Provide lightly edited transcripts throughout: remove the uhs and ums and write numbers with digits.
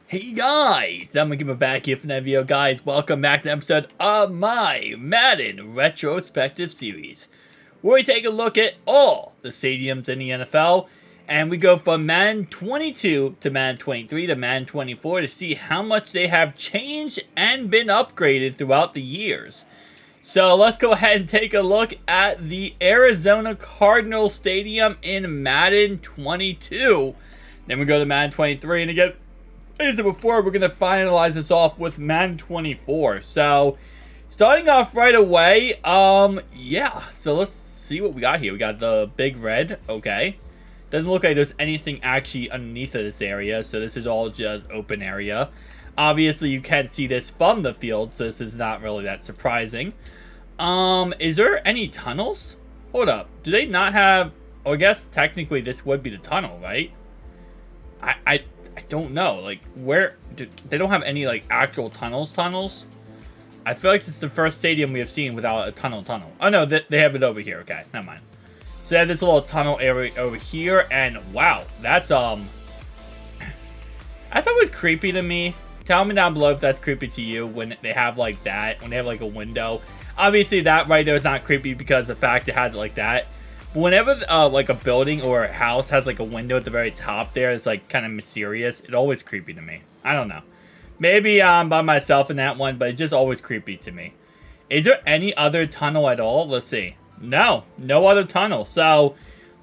Hey guys, I'm gonna give back here for that video, guys. Welcome back to an episode of my Madden retrospective series, where we take a look at all the stadiums in the NFL, and we go from Madden 22 to Madden 23 to Madden 24 to see how much they have changed and been upgraded throughout the years. So let's go ahead and take a look at the Arizona Cardinals Stadium in Madden 22. Then we go to Madden 23, and again, as I said before, we're going to finalize this off with Madden 24. So, starting off right away, yeah. So, let's see what we got here. We got the big red, okay. Doesn't look like there's anything actually underneath of this area, so this is all just open area. Obviously, you can see this from the field, so this is not really that surprising. Is there any tunnels? Hold up. Do they not have... Oh, I guess technically this would be the tunnel, right? I don't know, like, where, they don't have any, like, actual tunnels. I feel like it's the first stadium we have seen without a tunnel. Oh, no, they have it over here, okay, never mind. So they have this little tunnel area over here, and wow, that's always creepy to me. Tell me down below if that's creepy to you when they have, like, that, when they have, like, a window. Obviously, that right there is not creepy because the fact it has it like that. But whenever, like, a building or a house has, like, a window at the very top there, it's, like, kind of mysterious. It's always creepy to me. I don't know. Maybe I'm by myself in that one, but it's just always creepy to me. Is there any other tunnel at all? Let's see. No other tunnel. So,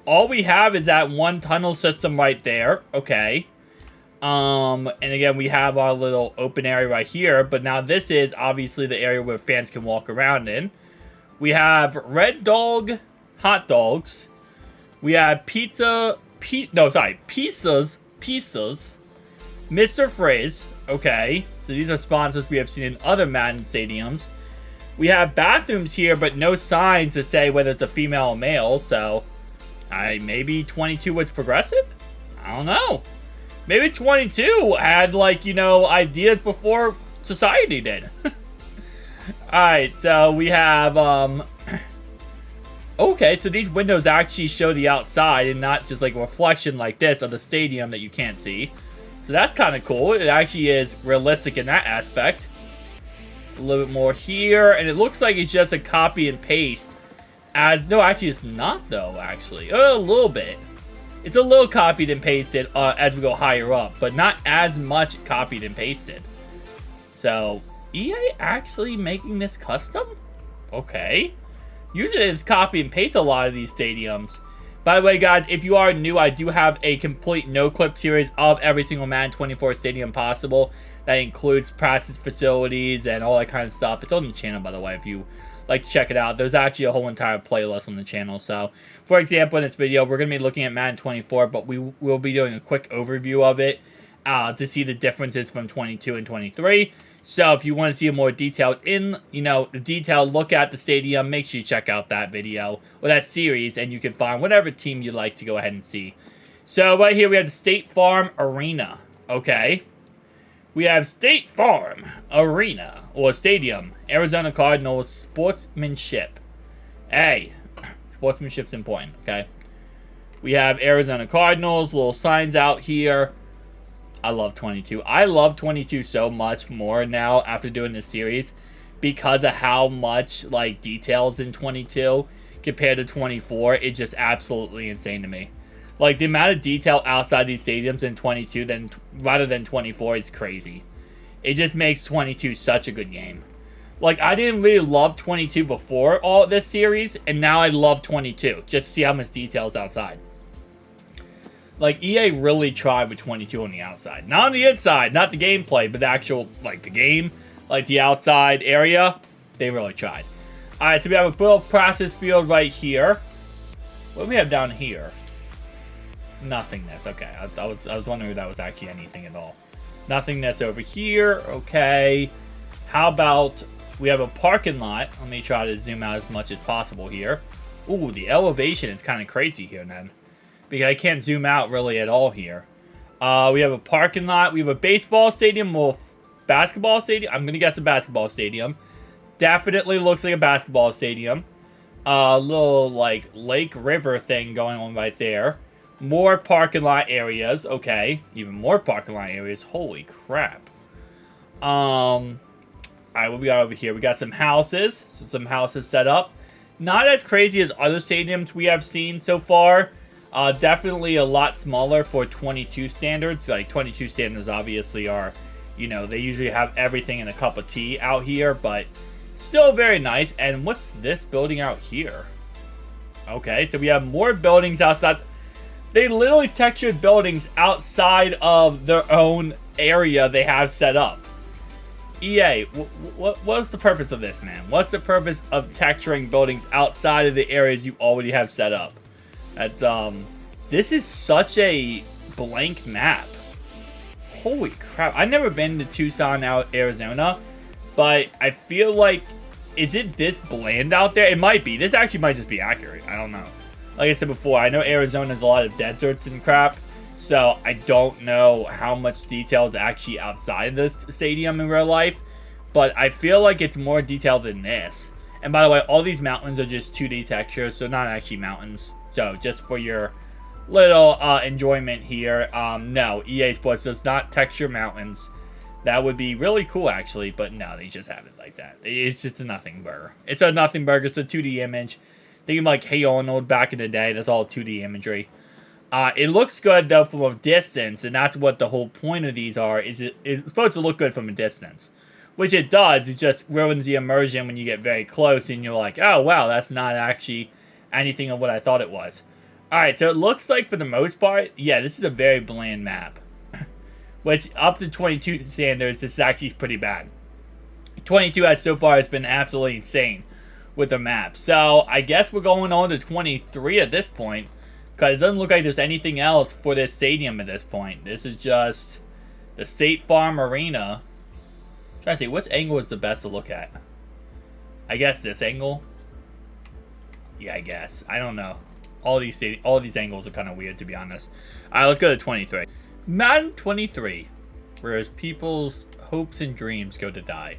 all we have is that one tunnel system right there. Okay. And again, we have our little open area right here. But now this is, obviously, the area where fans can walk around in. We have Red Dog... hot dogs. We have pizzas. Mr. Freeze. Okay. So these are sponsors we have seen in other Madden stadiums. We have bathrooms here, but no signs to say whether it's a female or male. So, maybe 22 was progressive? I don't know. Maybe 22 had, like, you know, ideas before society did. Alright, so we have, okay, so these windows actually show the outside and not just like a reflection like this of the stadium that you can't see. So that's kind of cool. It actually is realistic in that aspect. A little bit more here, and it looks like it's just a copy and paste. No, actually it's not though, actually. A little bit. It's a little copied and pasted as we go higher up, but not as much copied and pasted. So, EA actually making this custom? Okay. Usually it's copy and paste a lot of these stadiums. By the way, guys, if you are new, I do have a complete no-clip series of every single Madden 24 stadium possible. That includes practice facilities and all that kind of stuff. It's on the channel, by the way, if you like to check it out. There's actually a whole entire playlist on the channel. So, for example, in this video, we're going to be looking at Madden 24, but we will be doing a quick overview of it to see the differences from 22 and 23. So if you want to see a more detailed detailed look at the stadium, make sure you check out that video or that series, and you can find whatever team you'd like to go ahead and see. So right here we have the State Farm Arena. Okay. We have State Farm Arena or Stadium, Arizona Cardinals sportsmanship. Hey, sportsmanship's important, okay? We have Arizona Cardinals, little signs out here. I love 22. I love 22 so much more now after doing this series because of how much, like, details in 22 compared to 24. It's just absolutely insane to me. Like, the amount of detail outside these stadiums in 22 rather than 24 is crazy. It just makes 22 such a good game. Like, I didn't really love 22 before all this series, and now I love 22 just to see how much detail is outside. Like, EA really tried with 22 on the outside. Not on the inside, not the gameplay, but the actual, like, the game, like, the outside area. They really tried. Alright, so we have a little practice field right here. What do we have down here? Nothingness, okay. I was wondering if that was actually anything at all. Nothingness over here, okay. How about, we have a parking lot. Let me try to zoom out as much as possible here. Ooh, the elevation is kind of crazy here, then. Because I can't zoom out really at all here. We have a parking lot. We have a baseball stadium. Well, basketball stadium. I'm going to guess a basketball stadium. Definitely looks like a basketball stadium. Little, like, lake river thing going on right there. More parking lot areas. Okay. Even more parking lot areas. Holy crap. Alright, what we got over here? We got some houses. So some houses set up. Not as crazy as other stadiums we have seen so far. Definitely a lot smaller for 22 standards. Like, 22 standards obviously are, you know, they usually have everything in a cup of tea out here, but still very nice. And what's this building out here? Okay, so we have more buildings outside. They literally textured buildings outside of their own area they have set up. EA, what's the purpose of this, man? What's the purpose of texturing buildings outside of the areas you already have set up? That's, this is such a blank map. Holy crap. I've never been to Tucson, Arizona, but I feel like, is it this bland out there? It might be. This actually might just be accurate. I don't know. Like I said before, I know Arizona has a lot of deserts and crap, so I don't know how much detail is actually outside of this stadium in real life, but I feel like it's more detailed than this. And by the way, all these mountains are just 2D textures, so not actually mountains. So just for your little enjoyment here, no, EA Sports does not texture mountains. That would be really cool, actually, but no, they just have it like that. It's just a nothing burger. It's a nothing burger. It's a 2D image. Think of like Hey Arnold back in the day. That's all 2D imagery. It looks good, though, from a distance, and that's what the whole point of these are, is it's supposed to look good from a distance. Which it does. It just ruins the immersion when you get very close, and you're like, oh, wow, that's not actually anything of what I thought it was. Alright, so it looks like, for the most part, yeah, this is a very bland map. Which, up to 22 standards, this is actually pretty bad. 22 so far has been absolutely insane with the map. So, I guess we're going on to 23 at this point. Because it doesn't look like there's anything else for this stadium at this point. This is just the State Farm Arena. I'm trying to see, which angle is the best to look at? I guess this angle? Yeah, I guess. I don't know. All these angles are kind of weird, to be honest. Alright, let's go to 23. Madden 23. Whereas people's hopes and dreams go to die.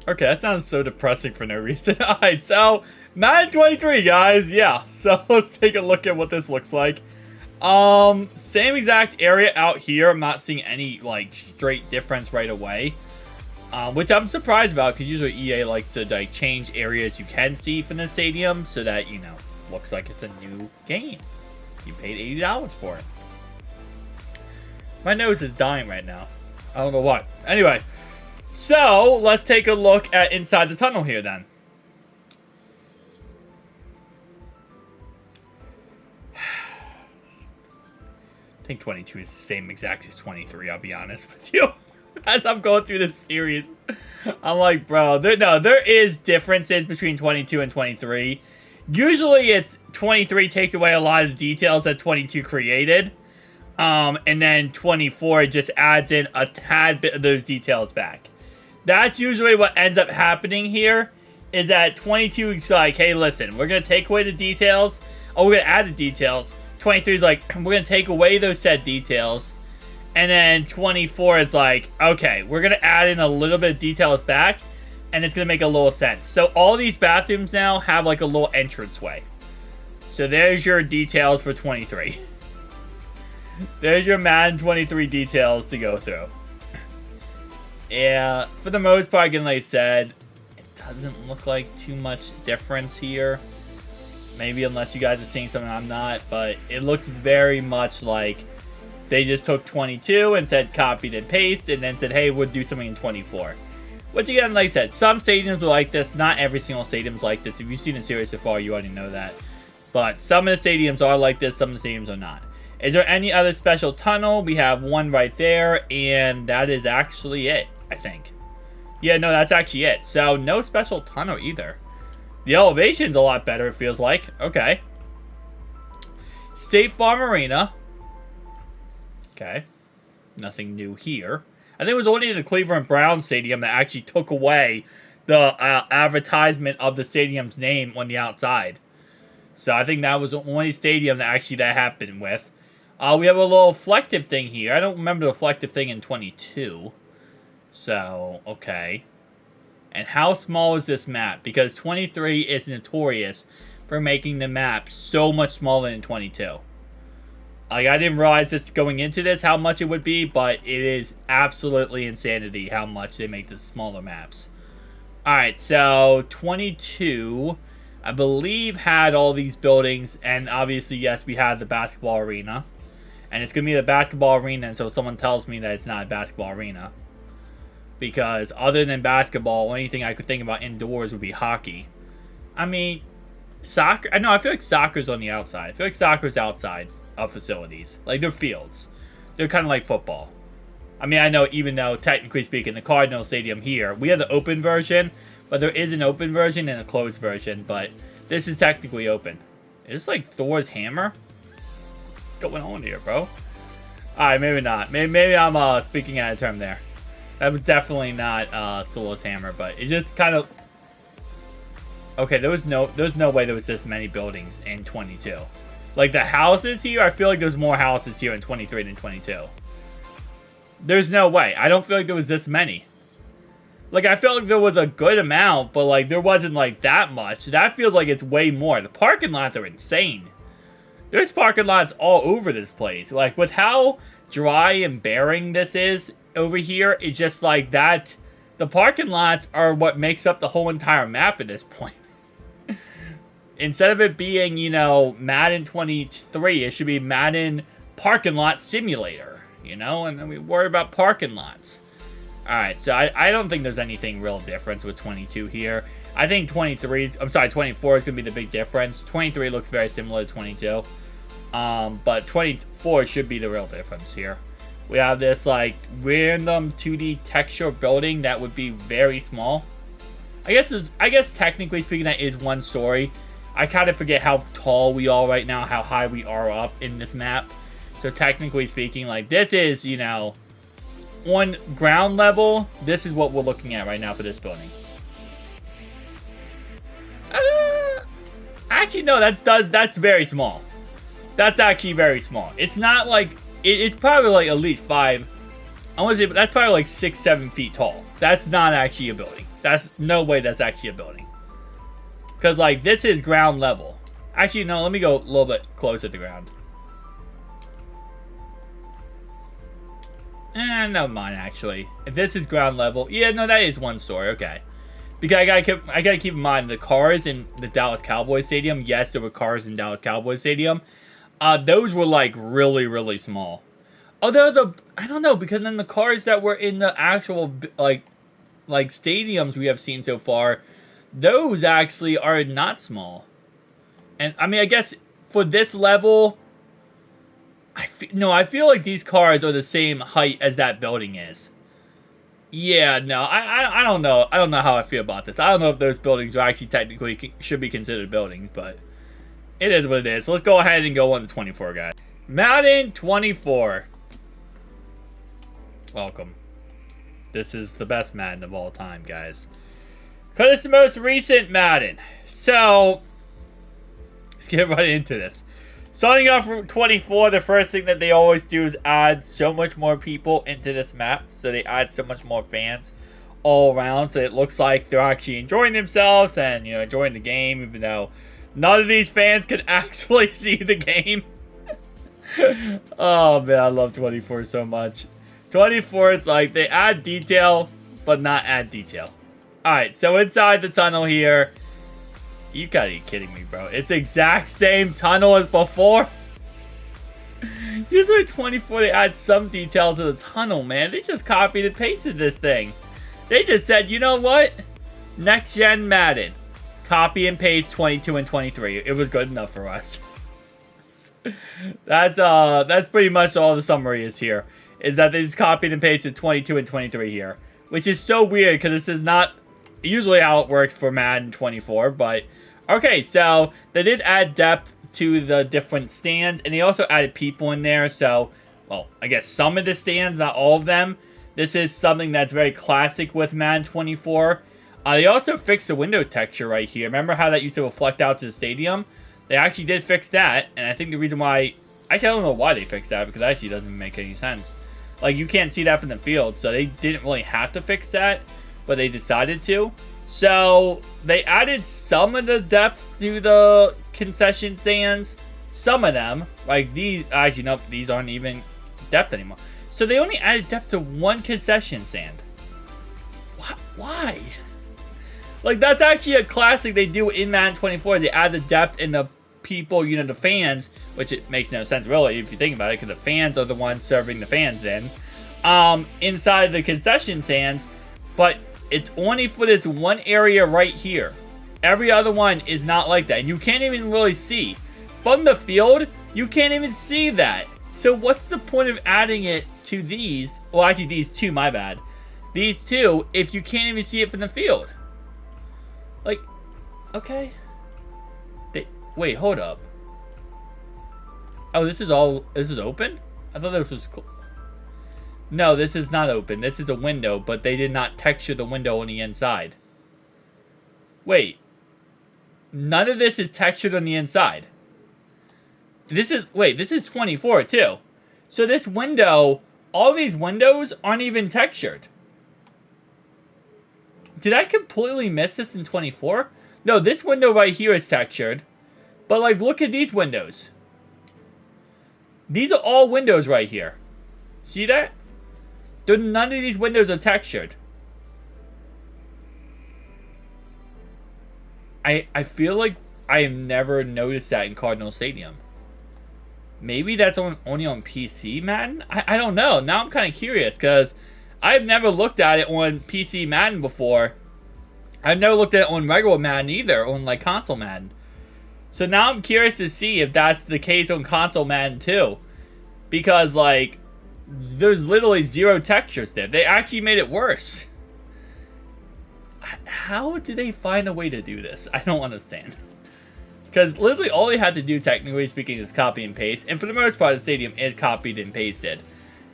Okay, that sounds so depressing for no reason. Alright, so Madden 23, guys. Yeah, so let's take a look at what this looks like. Same exact area out here. I'm not seeing any, like, straight difference right away. Which I'm surprised about, because usually EA likes to, like, change areas you can see from the stadium so that, you know, looks like it's a new game. You paid $80 for it. My nose is dying right now. I don't know what. Anyway. So, let's take a look at inside the tunnel here, then. I think 22 is the same exact as 23, I'll be honest with you. As I'm going through this series, I'm like, bro, there is differences between 22 and 23. Usually, it's 23 takes away a lot of the details that 22 created. And then 24 just adds in a tad bit of those details back. That's usually what ends up happening here, is that 22 is like, hey, listen, we're going to take away the details. Oh, we're going to add the details. 23 is like, we're going to take away those said details. And then 24 is like, okay, we're going to add in a little bit of details back, and it's going to make a little sense. So all these bathrooms now have like a little entranceway. So there's your details for 23. There's your Madden 23 details to go through. Yeah, for the most part, again, like I said, it doesn't look like too much difference here. Maybe unless you guys are seeing something I'm not, but it looks very much like they just took 22 and said copied and paste, and then said, hey, we'll do something in 24. Which again, like I said, some stadiums are like this. Not every single stadium is like this. If you've seen the series so far, you already know that. But some of the stadiums are like this, some of the stadiums are not. Is there any other special tunnel? We have one right there, and that is actually it, I think. Yeah, no, that's actually it. So, no special tunnel either. The elevation's a lot better, it feels like. Okay. State Farm Arena. Okay. Nothing new here. I think it was only the Cleveland Browns Stadium that actually took away the advertisement of the stadium's name on the outside. So, I think that was the only stadium that actually that happened with. We have a little reflective thing here. I don't remember the reflective thing in 22. So, okay. And how small is this map? Because 23 is notorious for making the map so much smaller than 22. Like, I didn't realize this going into this, how much it would be, but it is absolutely insanity how much they make the smaller maps. Alright, so 22, I believe, had all these buildings, and obviously, yes, we had the basketball arena. And it's going to be the basketball arena until someone tells me that it's not a basketball arena. Because other than basketball, only thing I could think about indoors would be hockey. I mean, soccer, I know, I feel like soccer's on the outside. I feel like soccer's outside of facilities. Like, they're fields. They're kind of like football. I mean, I know, even though, technically speaking, the Cardinals Stadium here, we have the open version, but there is an open version and a closed version, but this is technically open. Is this like Thor's hammer? What's going on here, bro? Alright, maybe not. Maybe I'm speaking out of term there. That was definitely not Thor's hammer, but it just kind of... Okay, there's no way there was this many buildings in 22. Like, the houses here, I feel like there's more houses here in 23 than 22. There's no way. I don't feel like there was this many. Like, I felt like there was a good amount, but, like, there wasn't, like, that much. That feels like it's way more. The parking lots are insane. There's parking lots all over this place. Like, with how dry and barren this is over here, it's just like that. The parking lots are what makes up the whole entire map at this point. Instead of it being, you know, Madden 23, it should be Madden Parking Lot Simulator, you know? And then we worry about parking lots. Alright, so I don't think there's anything real difference with 22 here. I think 24 is going to be the big difference. 23 looks very similar to 22. But 24 should be the real difference here. We have this, like, random 2D texture building that would be very small. I guess technically speaking, that is one story. I kind of forget how tall we are right now, how high we are up in this map. So technically speaking, like, this is, you know, on ground level, this is what we're looking at right now for this building. Actually, no, that's very small. That's actually very small. It's not like, it's probably like at least 5, I want to say, that's probably like 6-7 feet tall. That's not actually a building. That's no way that's actually a building. Because, like, this is ground level. Actually, no, let me go a little bit closer to the ground. Never mind, actually. If this is ground level, yeah, no, that is one story, okay. Because I gotta keep in mind, the cars in the Dallas Cowboys Stadium, yes, there were cars in Dallas Cowboys Stadium. Those were, like, really, really small. Although, I don't know, because then the cars that were in the actual, like stadiums we have seen so far, those actually are not small. And, I mean, I guess for this level, I feel like these cars are the same height as that building is. Yeah, no, I don't know. I don't know how I feel about this. I don't know if those buildings are actually technically should be considered buildings, but it is what it is. So let's go ahead and go on to 24, guys. Madden 24. Welcome. This is the best Madden of all time, guys. Because it's the most recent Madden. So, let's get right into this. Starting off from 24, the first thing that they always do is add so much more people into this map. So they add so much more fans all around. So it looks like they're actually enjoying themselves and, you know, enjoying the game. Even though none of these fans can actually see the game. Oh, man, I love 24 so much. 24, it's like they add detail, but not add detail. Alright, so inside the tunnel here, you gotta be kidding me, bro. It's the exact same tunnel as before. Usually 24, they add some details to the tunnel, man. They just copied and pasted this thing. They just said, you know what? Next gen Madden. Copy and paste 22 and 23. It was good enough for us. That's pretty much all the summary is here. Is that they just copied and pasted 22 and 23 here. Which is so weird, because this is not usually how it works for Madden 24, but okay, so they did add depth to the different stands, and they also added people in there, so, well, I guess some of the stands, not all of them. This is something that's very classic with Madden 24. They also fixed the window texture right here. Remember how that used to reflect out to the stadium? They actually did fix that, and I think the reason why, actually I don't know why they fixed that, because it actually doesn't make any sense. Like, you can't see that from the field, so they didn't really have to fix that, but they decided to. So, they added some of the depth to the concession stands. some of them, like these, actually, nope, these aren't even depth anymore. So they only added depth to one concession stand. Why? Like, that's actually a classic they do in Madden 24. They add the depth in the people, you know, the fans, which it makes no sense really if you think about it, because the fans are the ones serving the fans then, inside the concession stands, but it's only for this one area right here. Every other one is not like that, and you can't even really see. From the field, you can't even see that. So what's the point of adding it to these, well actually these two, my bad, these two, if you can't even see it from the field? Like, okay. Wait, hold up. Oh, this is open? I thought this was cool. No, this is not open. This is a window, but they did not texture the window on the inside. Wait. None of this is textured on the inside. This is 24 too. So this window, all these windows aren't even textured. Did I completely miss this in 24? No, this window right here is textured. But, like, look at these windows. These are all windows right here. See that? None of these windows are textured. I feel like I have never noticed that in Cardinal Stadium. Maybe that's only on PC Madden? I don't know. Now I'm kind of curious, because I've never looked at it on PC Madden before. I've never looked at it on regular Madden either, on, like, console Madden. So now I'm curious to see if that's the case on console Madden too. Because, like, there's literally zero textures there. They actually made it worse. How do they find a way to do this? I don't understand. Because literally all they had to do, technically speaking, is copy and paste. And for the most part, the stadium is copied and pasted.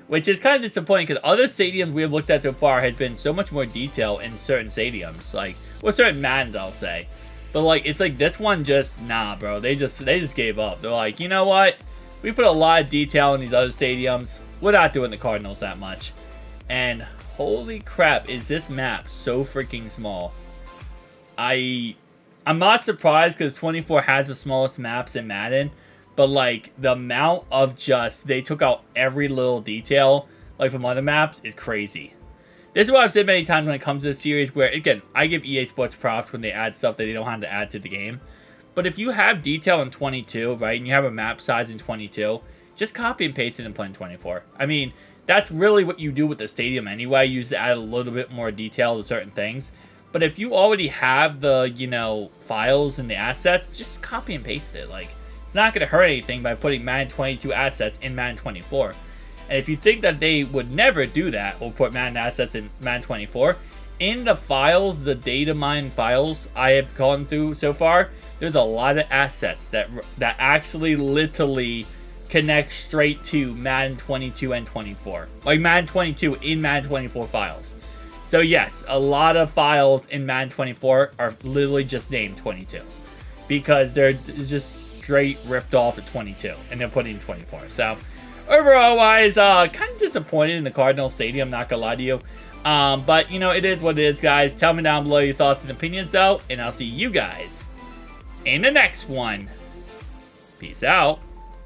Which is kind of disappointing, because other stadiums we have looked at so far has been so much more detail in certain stadiums. Like, well, certain Maddens, I'll say. But, like, it's like this one just, nah, bro. They just gave up. They're like, you know what? We put a lot of detail in these other stadiums. We're not doing the Cardinals that much. And holy crap, is this map so freaking small. I'm not surprised, because 24 has the smallest maps in Madden. But, like, the amount of just, they took out every little detail, like, from other maps is crazy. This is what I've said many times when it comes to this series, where, again, I give EA Sports props when they add stuff that they don't have to add to the game. But if you have detail in 22, right, and you have a map size in 22, just copy and paste it and put in 24. I mean, that's really what you do with the stadium anyway. You used to add a little bit more detail to certain things. But if you already have the, you know, files and the assets, just copy and paste it. Like, it's not going to hurt anything by putting Madden 22 assets in Madden 24. And if you think that they would never do that, or put Madden assets in Madden 24, in the files, the data mine files I have gone through so far, there's a lot of assets that actually literally connect straight to Madden 22 and 24. Like Madden 22 in Madden 24 files. So yes, a lot of files in Madden 24 are literally just named 22. Because they're just straight ripped off at 22, and they're put in 24. So overall wise, kind of disappointed in the Cardinals Stadium, not gonna lie to you. But, you know, it is what it is, guys. Tell me down below your thoughts and opinions, though, and I'll see you guys in the next one. Peace out.